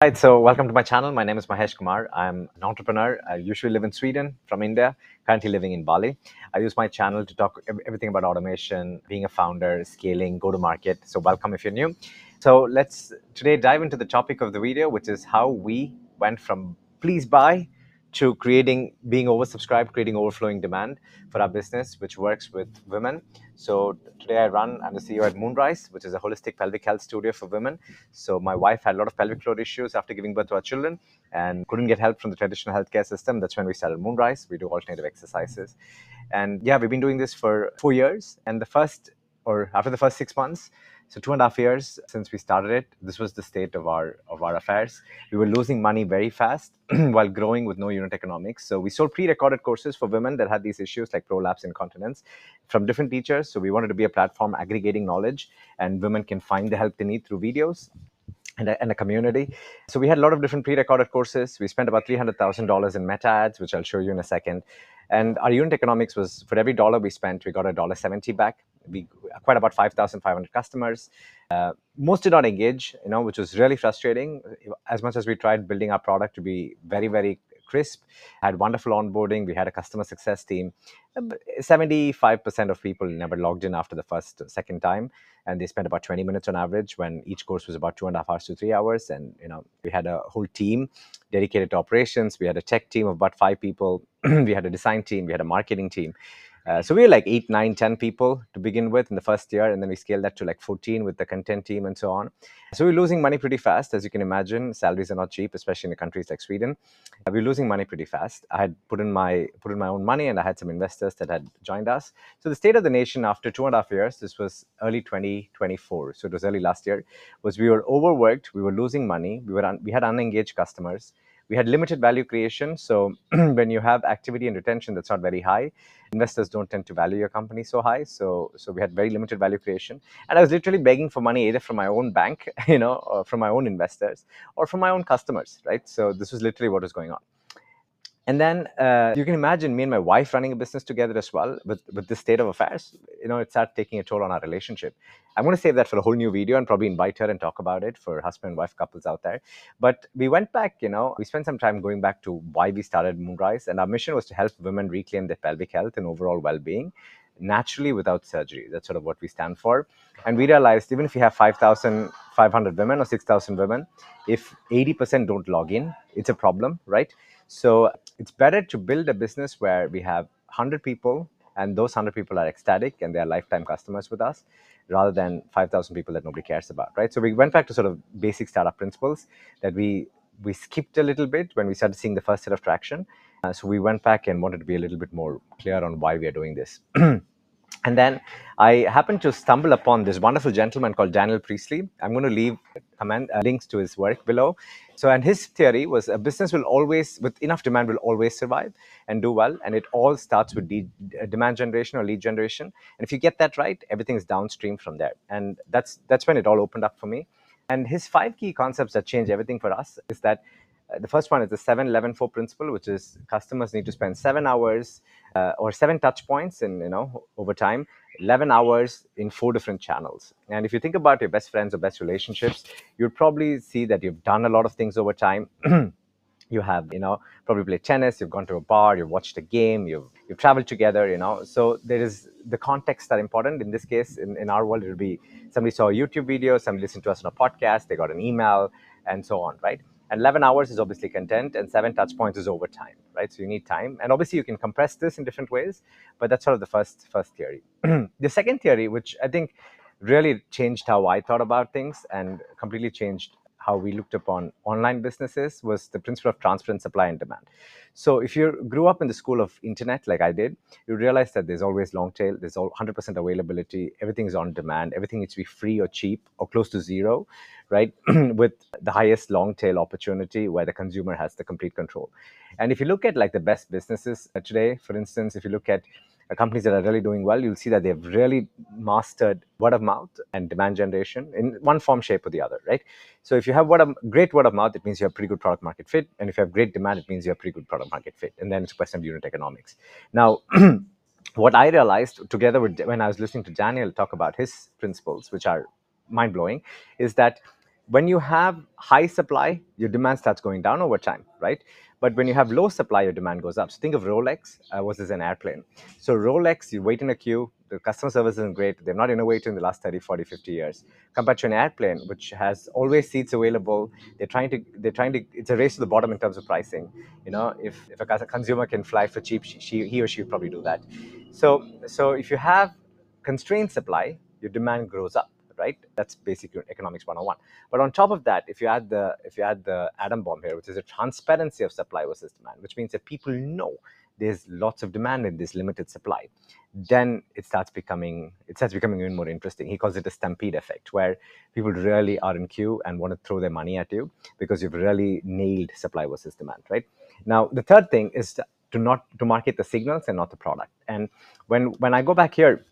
Right, so welcome to my channel. My name is Mahesh Kumar. I'm an entrepreneur. I usually live in Sweden from India, currently living in Bali. I use my channel to talk everything about automation, being a founder, scaling, go to market. So, welcome if you're new. So, let's today dive into the topic of the video, which is how we went from please buy to being oversubscribed, creating overflowing demand for our business, which works with women. So today I'm the CEO at Moonrise, which is a holistic pelvic health studio for women. So my wife had a lot of pelvic floor issues after giving birth to our children and couldn't get help from the traditional healthcare system. That's when we started Moonrise. We do alternative exercises. And yeah, we've been doing this for 4 years. And after the first 6 months, so 2.5 years since we started it, this was the state of our affairs. We were losing money very fast while growing with no unit economics. So we sold pre-recorded courses for women that had these issues like prolapse, incontinence from different teachers. So we wanted to be a platform aggregating knowledge, and women can find the help they need through videos and a community. So we had a lot of different pre-recorded courses. We spent about $300,000 in meta ads, which I'll show you in a second. And our unit economics was, for every dollar we spent, we got $1.70 back. We acquired about 5,500 customers. Most did not engage, which was really frustrating. As much as we tried building our product to be very, very crisp, had wonderful onboarding. We had a customer success team. 75% of people never logged in after the second time, and they spent about 20 minutes on average when each course was about 2.5 hours to 3 hours. And we had a whole team dedicated to operations. We had a tech team of about 5 people. We had a design team. We had a marketing team. So we were like 8, 9, 10 people to begin with in the first year, and then we scaled that to like 14 with the content team and so on. So we're losing money pretty fast, as you can imagine. Salaries are not cheap, especially in countries like Sweden. We're losing money pretty fast. I had put in my own money, and I had some investors that had joined us. So the state of the nation after 2.5 years, this was early 2024, so it was early last year, was we were overworked, we were losing money, we had unengaged customers. We had limited value creation. So when you have activity and retention that's not very high, investors don't tend to value your company so high. So we had very limited value creation. And I was literally begging for money either from my own bank, or from my own investors or from my own customers, right? So this was literally what was going on. And then you can imagine me and my wife running a business together as well with this state of affairs. It started taking a toll on our relationship. I'm going to save that for a whole new video and probably invite her and talk about it for husband and wife couples out there. But we went back, we spent some time going back to why we started Moonrise. And our mission was to help women reclaim their pelvic health and overall well-being naturally without surgery. That's sort of what we stand for. And we realized even if you have 5,500 women or 6,000 women, if 80% don't log in, it's a problem, right? So it's better to build a business where we have 100 people and those 100 people are ecstatic and they are lifetime customers with us, rather than 5,000 people that nobody cares about, right? So we went back to sort of basic startup principles that we skipped a little bit when we started seeing the first set of traction. So we went back and wanted to be a little bit more clear on why we are doing this. And then I happened to stumble upon this wonderful gentleman called Daniel Priestley. I'm going to leave links to his work below. So, and his theory was a business will always, with enough demand, will always survive and do well. And it all starts with demand generation or lead generation. And if you get that right, everything is downstream from there. And that's when it all opened up for me. And his 5 key concepts that change everything for us is that the first one is the 7-11-4 principle, which is customers need to spend 7 hours or 7 touch points in, over time, 11 hours in 4 different channels. And if you think about your best friends or best relationships, you'll probably see that you've done a lot of things over time. You have, probably played tennis, you've gone to a bar, you've watched a game, you've traveled together, So there is the context that important. In this case, in our world, it'll be somebody saw a YouTube video, somebody listened to us on a podcast, they got an email, and so on, right? And 11 hours is obviously content, and 7 touch points is over time, right? So you need time. And obviously you can compress this in different ways, but that's sort of the first theory. The second theory, which I think really changed how I thought about things and completely changed how we looked upon online businesses, was the principle of transparent supply and demand. So if you grew up in the school of internet like I did, you realize that there's always long tail, there's 100% availability, everything is on demand, everything needs to be free or cheap or close to zero, right? With the highest long tail opportunity where the consumer has the complete control. And if you look at like the best businesses today, for instance, if you look at companies that are really doing well, you'll see that they've really mastered word of mouth and demand generation in one form, shape, or the other, right? So if you have great word of mouth, it means you have pretty good product market fit. And if you have great demand, it means you have pretty good product market fit. And then it's a question of unit economics. Now, what I realized together with when I was listening to Daniel talk about his principles, which are mind-blowing, is that when you have high supply, your demand starts going down over time, right? But when you have low supply, your demand goes up. So think of Rolex versus an airplane. So Rolex, you wait in a queue, the customer service isn't great, they've not innovated in the last 30, 40, 50 years. Compared to an airplane, which has always seats available, it's a race to the bottom in terms of pricing. If a consumer can fly for cheap, he or she would probably do that. So if you have constrained supply, your demand grows up, right? That's basic economics 101. But on top of that, if you add the atom bomb here, which is a transparency of supply versus demand, which means that people know there's lots of demand in this limited supply, then it starts becoming even more interesting. He calls it a stampede effect, where people really are in queue and want to throw their money at you because you've really nailed supply versus demand, right? Now, the third thing is to market the signals and not the product. And when I go back here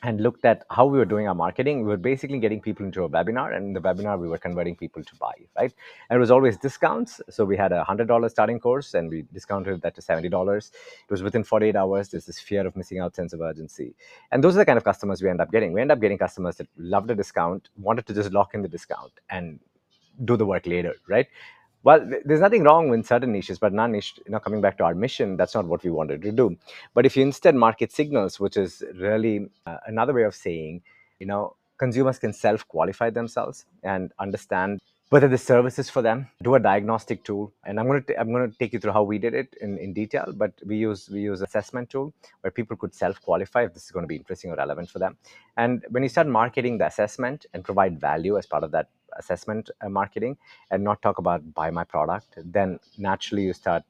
and looked at how we were doing our marketing, we were basically getting people into a webinar, and in the webinar, we were converting people to buy, right? And it was always discounts. So we had a $100 starting course, and we discounted that to $70. It was within 48 hours. There's this fear of missing out, sense of urgency. And those are the kind of customers we end up getting. We end up getting customers that loved the discount, wanted to just lock in the discount, and do the work later, right? Well, there's nothing wrong with certain niches, but non-niche, coming back to our mission, that's not what we wanted to do. But if you instead market signals, which is really another way of saying, consumers can self-qualify themselves and understand whether the service is for them, do a diagnostic tool. And I'm going to take you through how we did it in detail, but we use assessment tool where people could self-qualify if this is going to be interesting or relevant for them. And when you start marketing the assessment and provide value as part of that assessment marketing, and not talk about buy my product, then naturally you start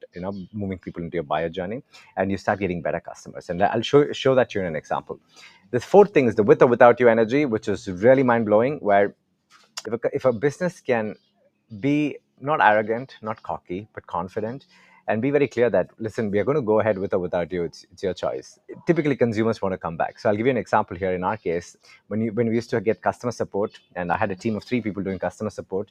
moving people into your buyer journey, and you start getting better customers. And I'll show that to you in an example. The fourth thing is the with or without you energy, which is really mind-blowing, where if a business can be not arrogant, not cocky, but confident, and be very clear that, listen, we are going to go ahead with or without you. It's your choice. Typically, consumers want to come back. So I'll give you an example here. In our case, when we used to get customer support, and I had a team of 3 people doing customer support,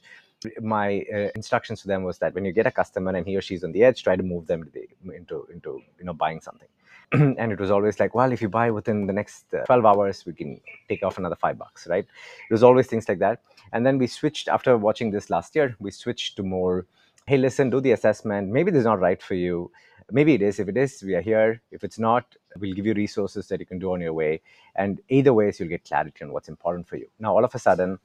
my instructions to them was that when you get a customer and he or she's on the edge, try to move them into buying something. And it was always like, well, if you buy within the next 12 hours, we can take off another $5, right? It was always things like that. And then we switched, after watching this last year, we switched to more, hey, listen, do the assessment. Maybe this is not right for you. Maybe it is. If it is, we are here. If it's not, we'll give you resources that you can do on your way. And either ways, you'll get clarity on what's important for you. Now, all of a sudden,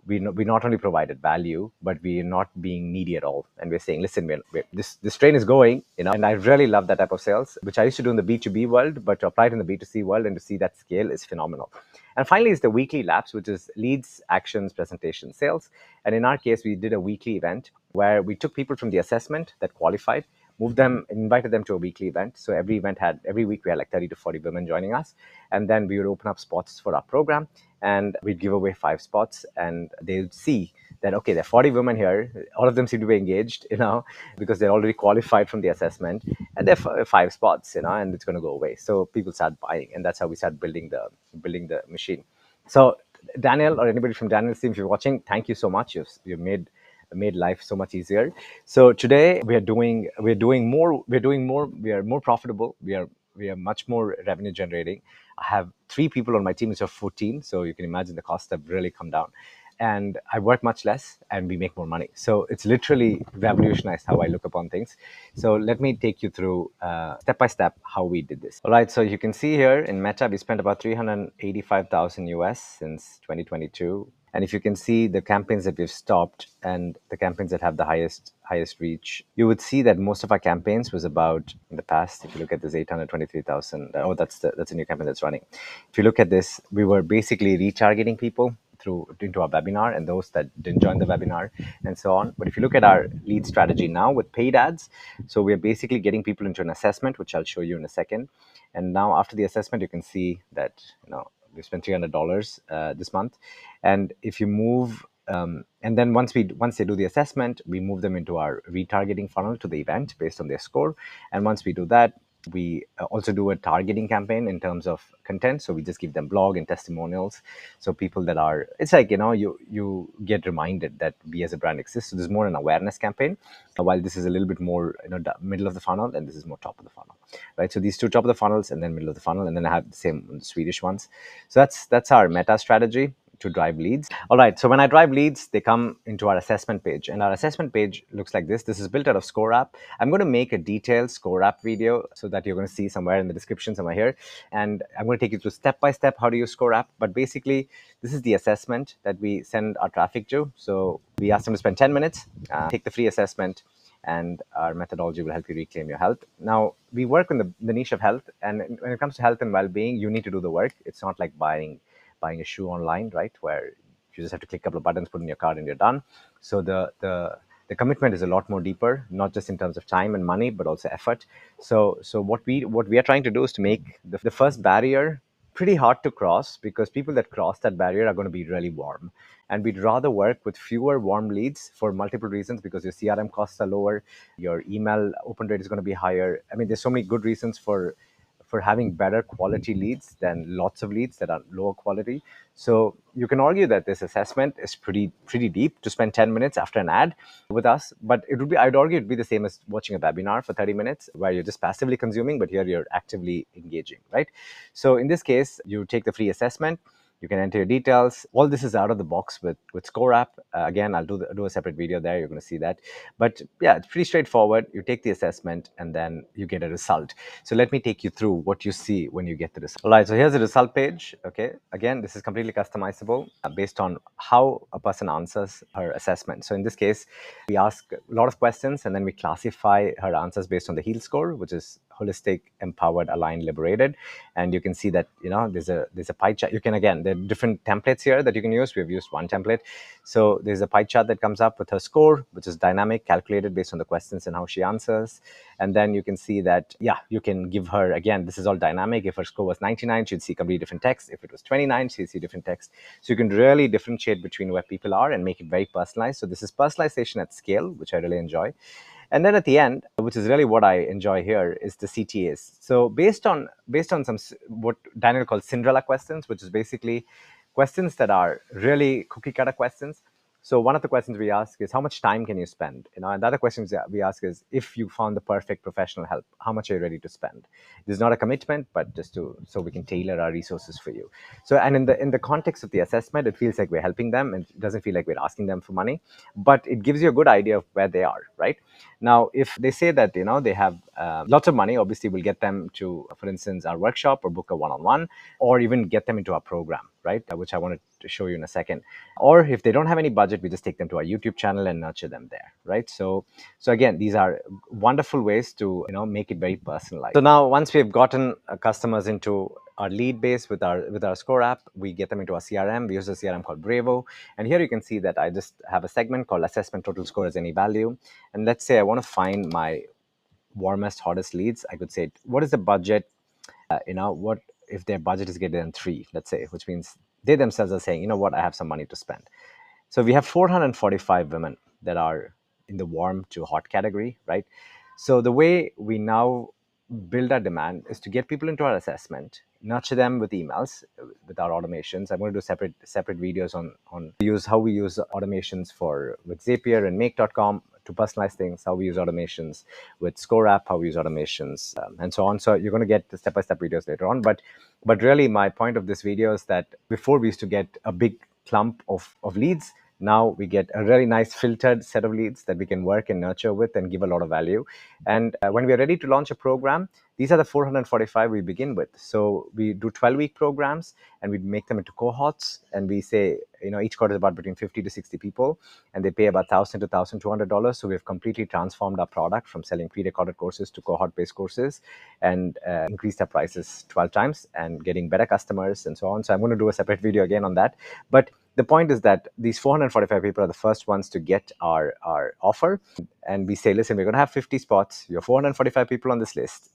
we not only provided value, but we're not being needy at all. And we're saying, listen, this train is going, and I really love that type of sales, which I used to do in the B2B world, but to apply it in the B2C world and to see that scale is phenomenal. And finally is the weekly labs, which is leads, actions, presentation, sales. And in our case, we did a weekly event where we took people from the assessment that qualified, moved them, invited them to a weekly event. So every week we had like 30 to 40 women joining us. And then we would open up spots for our program, and we'd give away 5 spots, and they'd see that, okay, there are 40 women here. All of them seem to be engaged, because they're already qualified from the assessment, and there are 5 spots, and it's going to go away. So people start buying, and that's how we start building the machine. So Daniel, or anybody from Daniel's team, if you're watching, thank you so much. You've made life so much easier. So today we're doing more. We are more profitable. We are much more revenue generating. I have 3 people on my team instead of 14, so you can imagine the costs have really come down. And I work much less, and we make more money. So it's literally revolutionized how I look upon things. So let me take you through step by step how we did this. All right. So you can see here in Meta, we spent about 385,000 US since 2022. And if you can see the campaigns that we've stopped and the campaigns that have the highest reach, you would see that most of our campaigns was about, in the past, if you look at this 823,000, that's a new campaign that's running. If you look at this, we were basically retargeting people into our webinar, and those that didn't join the webinar and so on. But if you look at our lead strategy now with paid ads, so we're basically getting people into an assessment, which I'll show you in a second. And now after the assessment, you can see that, we spent $300 this month. And if you move, and then once they do the assessment, we move them into our retargeting funnel to the event based on their score. And once we do that, we also do a targeting campaign in terms of content. So we just give them blog and testimonials. So people that are, it's like, you get reminded that we as a brand exist. So there's more an awareness campaign, while this is a little bit more, middle of the funnel, and this is more top of the funnel, right? So these 2 top of the funnels, and then middle of the funnel, and then I have the same Swedish ones. So that's our Meta strategy to drive leads. All right, so when I drive leads, they come into our assessment page, and our assessment page looks like this. This is built out of Score App. I'm going to make a detailed Score App video so that you're going to see somewhere in the description somewhere here, and I'm going to take you through step by step how to use Score App. But basically, this is the assessment that we send our traffic to. So we ask them to spend 10 minutes, take the free assessment, and our methodology will help you reclaim your health. Now, we work in the niche of health, and when it comes to health and well-being, you need to do the work. It's not like buying a shoe online, right, where you just have to click a couple of buttons, put in your card, and you're done. So the commitment is a lot more deeper, not just in terms of time and money, but also effort. So what we are trying to do is to make the first barrier pretty hard to cross, because people that cross that barrier are going to be really warm. And we'd rather work with fewer warm leads for multiple reasons, because your CRM costs are lower, your email open rate is going to be higher. I mean, there's so many good reasons for having better quality leads than lots of leads that are lower quality. So you can argue that this assessment is pretty deep to spend 10 minutes after an ad with us, but I'd argue it'd be the same as watching a webinar for 30 minutes where you're just passively consuming, but here you're actively engaging, right? So in this case, you take the free assessment. You can enter your details. All this is out of the box with Score App. Again, I'll do a separate video there. You're going to see that. But yeah, it's pretty straightforward. You take the assessment and then you get a result. So let me take you through what you see when you get the result. All right, so here's the result page. Okay, again, this is completely customizable based on how a person answers her assessment. So in this case, we ask a lot of questions and then we classify her answers based on the HEAL score, which is holistic, empowered, aligned, liberated. And you can see that, there's a pie chart. You can, again, there are different templates here that you can use. We've used one template. So there's a pie chart that comes up with her score, which is dynamic, calculated based on the questions and how she answers. And then you can see that, yeah, you can give her, again, this is all dynamic. If her score was 99, she'd see completely different text. If it was 29, she'd see different text. So you can really differentiate between where people are and make it very personalized. So this is personalization at scale, which I really enjoy. And then at the end, which is really what I enjoy here, is the CTAs. So based on some what Daniel calls Cinderella questions, which is basically questions that are really cookie cutter questions. So one of the questions we ask is, how much time can you spend? And the other questions that we ask is, if you found the perfect professional help, how much are you ready to spend? This is not a commitment, but just so we can tailor our resources for you. So, and in the context of the assessment, it feels like we're helping them, and it doesn't feel like we're asking them for money, but it gives you a good idea of where they are, right? Now, if they say that they have lots of money, obviously we'll get them to, for instance, our workshop or book a one-on-one, or even get them into our program, right? Which I wanted to show you in a second. Or if they don't have any budget, we just take them to our YouTube channel and nurture them there, right? So again, these are wonderful ways to make it very personalized. So now, once we've gotten customers into our lead base with our Score App, we get them into our CRM. We use a CRM called Bravo, and here you can see that I just have a segment called Assessment Total Score as Any Value. And let's say I want to find my warmest, hottest leads. I could say, what is the budget? What if their budget is greater than 3, let's say, which means they themselves are saying, what, I have some money to spend. So we have 445 women that are in the warm to hot category, right? So the way we now build our demand is to get people into our assessment, nurture them with emails, with our automations. I'm going to do separate videos on how we use automations with Zapier and Make.com to personalize things, how we use automations with Score App, how we use automations, and so on. So you're going to get the step-by-step videos later on. But really, my point of this video is that before we used to get a big clump of leads. Now we get a really nice filtered set of leads that we can work and nurture with and give a lot of value. And when we are ready to launch a program, these are the 445 we begin with. So we do 12-week programs and we make them into cohorts. And we say, each cohort is about between 50 to 60 people, and they pay about $1,000 to $1,200. So we've completely transformed our product from selling pre-recorded courses to cohort-based courses, and increased our prices 12 times and getting better customers and so on. So I'm going to do a separate video again on that. But the point is that these 445 people are the first ones to get our offer. And we say, listen, we're going to have 50 spots. You're 445 people on this list.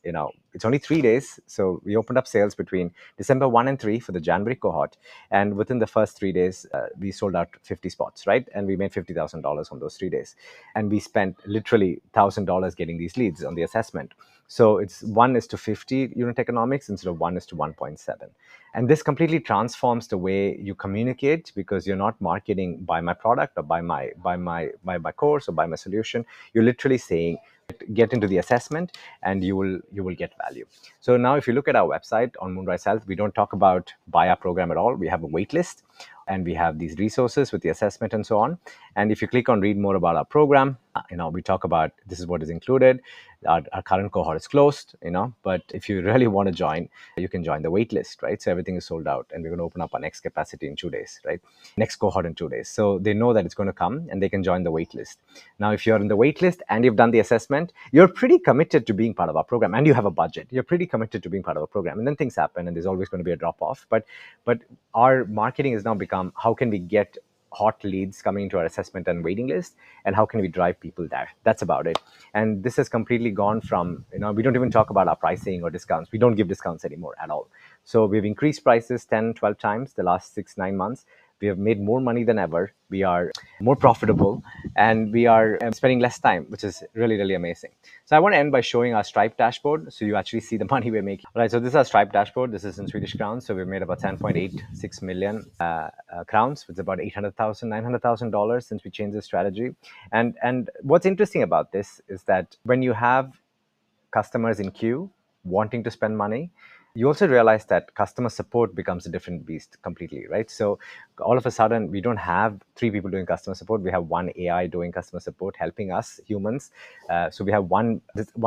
It's only 3 days. So we opened up sales between December 1 and 3 for the January cohort. And within the first 3 days, we sold out 50 spots, right? And we made $50,000 on those 3 days. And we spent literally $1,000 getting these leads on the assessment. So it's 1:50 unit economics instead of 1:1.7. And this completely transforms the way you communicate, because you're not marketing by my product or by my course or by my solution. You're literally saying, get into the assessment and you will get value. So now if you look at our website on Moonrise Health, we don't talk about buy our program at all. We have a wait list. and we have these resources with the assessment and so on. And if you click on read more about our program, we talk about this is what is included. Our current cohort is closed, but if you really want to join, you can join the wait list, right? So everything is sold out, and we're going to open up our next capacity in 2 days, right? Next cohort in 2 days. So they know that it's going to come and they can join the wait list. Now, if you're in the wait list and you've done the assessment, you're pretty committed to being part of our program, and you have a budget. You're pretty committed to being part of a program. And then things happen, and there's always going to be a drop off. But our marketing has now become, how can we get hot leads coming into our assessment and waiting list, and how can we drive people there? That's about it. And this has completely gone from, we don't even talk about our pricing or discounts. We don't give discounts anymore at all. So we've increased prices 10, 12 times the last 6-9 months. We have made more money than ever. We are more profitable, and we are spending less time, which is really, really amazing. So I want to end by showing our Stripe dashboard, so you actually see the money we're making. All right, so this is our Stripe dashboard. This is in Swedish crowns. So we've made about 10.86 million crowns, which is about $800,000, $900,000 since we changed the strategy. And what's interesting about this is that when you have customers in queue wanting to spend money, you also realize that customer support becomes a different beast completely, right? So all of a sudden, we don't have 3 people doing customer support. We have one AI doing customer support, helping us humans. So we have one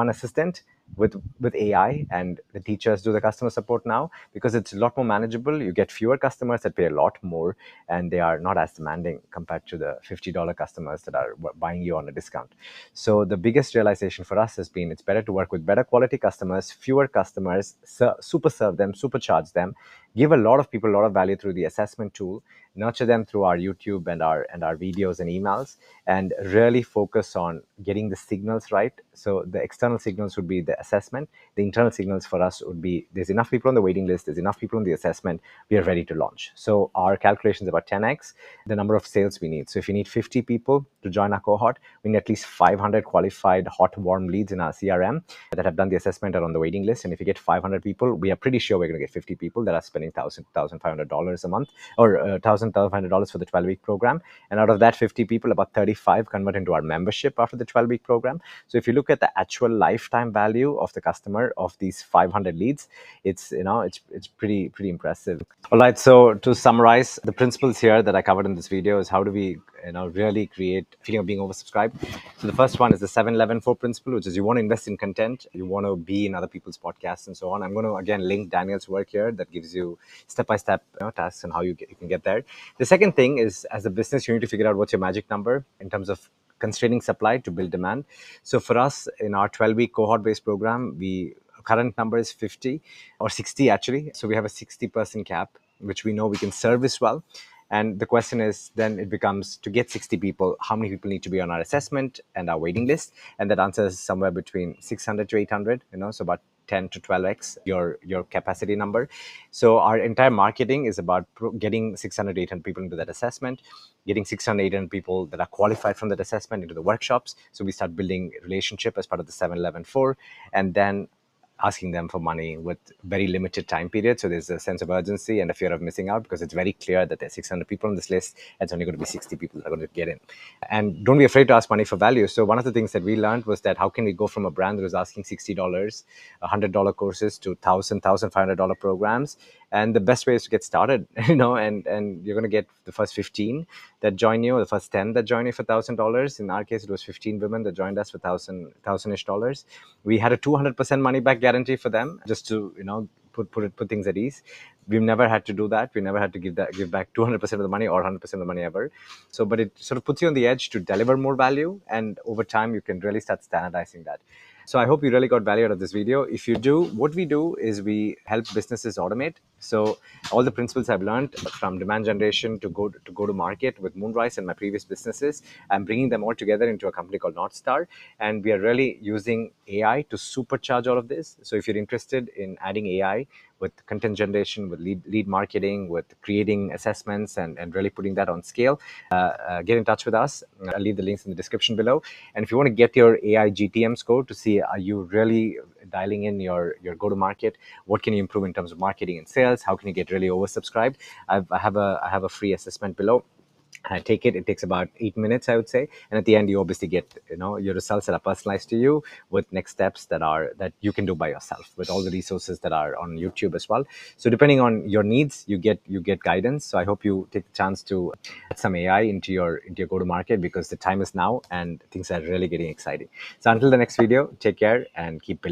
assistant with AI, and the teachers do the customer support now, because it's a lot more manageable. You get fewer customers that pay a lot more, and they are not as demanding compared to the $50 customers that are buying you on a discount. So the biggest realization for us has been, it's better to work with better quality customers, fewer customers, super serve them, supercharge them, give a lot of people a lot of value through the assessment tool, nurture them through our YouTube and our videos and emails, and really focus on getting the signals right. So the external signals would be the assessment. The internal signals for us would be, there's enough people on the waiting list, there's enough people on the assessment, we are ready to launch. So our calculation is about 10x the number of sales we need. So if you need 50 people to join our cohort, we need at least 500 qualified hot, warm leads in our CRM that have done the assessment or on the waiting list. And if you get 500 people, we are pretty sure we're going to get 50 people that are spending $1,500 a month, or $1,500 for the 12-week program. And out of that 50 people, about 35 convert into our membership after the 12-week program. So if you look at the actual lifetime value of the customer of these 500 leads, it's pretty impressive. All right, so to summarize, the principles here that I covered in this video is how do we really create a feeling of being oversubscribed. So the first one is the 7-11-4 principle, which is you want to invest in content, you want to be in other people's podcasts and so on. I'm going to again link Daniel's work here that gives you step-by-step tasks and how you can get there. The second thing is, as a business, you need to figure out what's your magic number in terms of constraining supply to build demand. So for us, in our 12-week cohort-based program, current number is 50 or 60 actually. So we have a 60-person cap, which we know we can service well. And the question is, then it becomes, to get 60 people, how many people need to be on our assessment and our waiting list? And that answer is somewhere between 600 to 800, so about 10 to 12x your capacity number. So our entire marketing is about getting 600, 800 people into that assessment, getting 600, 800 people that are qualified from that assessment into the workshops. So we start building relationship as part of the 7-11-4, and then asking them for money with very limited time period. So there's a sense of urgency and a fear of missing out, because it's very clear that there's 600 people on this list. It's only going to be 60 people that are going to get in. And don't be afraid to ask money for value. So one of the things that we learned was that how can we go from a brand that was asking $60, $100 courses to $1,000, $1,500 programs. And the best way is to get started, and you're going to get the first 15 that join you, or the first 10 that join you for $1,000. In our case, it was 15 women that joined us for $1,000-ish dollars. We had a 200% money back guarantee for them, just to put things at ease. We've never had to do that. We never had to give back 200% of the money or 100% of the money ever. So, but it sort of puts you on the edge to deliver more value, and over time you can really start standardizing that. So I hope you really got value out of this video. If you do, what we do is we help businesses automate. So all the principles I've learned from demand generation to go to market with Moonrise and my previous businesses, I'm bringing them all together into a company called North Star. And we are really using AI to supercharge all of this. So if you're interested in adding AI with content generation, with lead marketing, with creating assessments, and really putting that on scale, get in touch with us. I'll leave the links in the description below. And if you want to get your AI GTM score to see, are you really dialing in your go-to-market? What can you improve in terms of marketing and sales? How can you get really oversubscribed? I have a free assessment below. Take it. It takes about 8 minutes, I would say, and at the end, you obviously get your results that are personalized to you with next steps that you can do by yourself with all the resources that are on YouTube as well. So depending on your needs, you get guidance. So I hope you take the chance to add some AI into your go to market because the time is now and things are really getting exciting. So until the next video, take care and keep building.